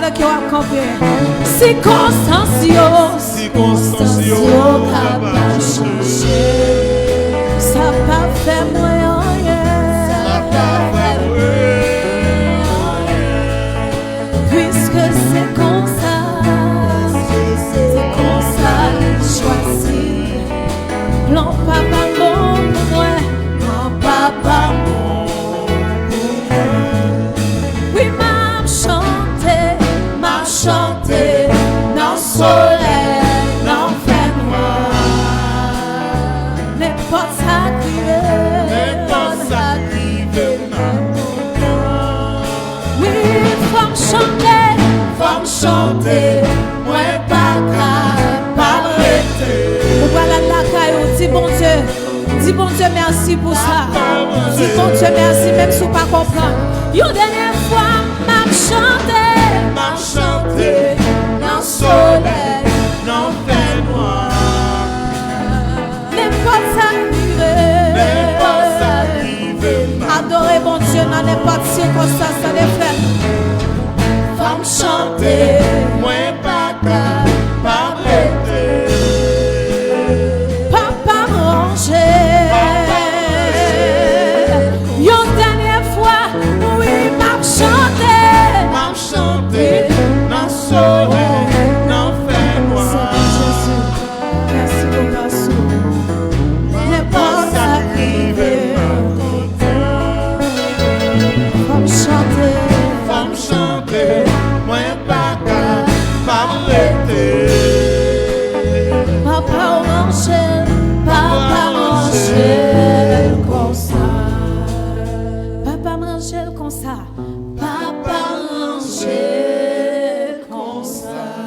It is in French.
pendant que vous campez. Circonstances pas changer. Ça pas fait rien. Puisque c'est comme ça, choisi. Non, papa, bon pour moi. Non, papa, bon pour moi. Oui, m'a chanté dans le soleil, dans le fait noir. N'importe ça crive. Oui, faut chanter, moi pas arrêter. Voilà la caillou, dis bon Dieu merci pour ça. Dis bon Dieu merci même si vous pas comprendre. Une dernière fois, m'a chanté dans le soleil, dans le fait noir. N'importe ça crive. Adorez bon Dieu dans n'importe circonstance ça les fait. Femme chanter, moi pas arrêter. Papa manger. Une dernière fois, oui, m'a chanté dans le soleil, dans le fait noir. Jésus, merci pour grâce. N'importe ça crive. Femme chanter, moi pas arrêter. Papa Angèle comme ça. Papa Angèle comme ça.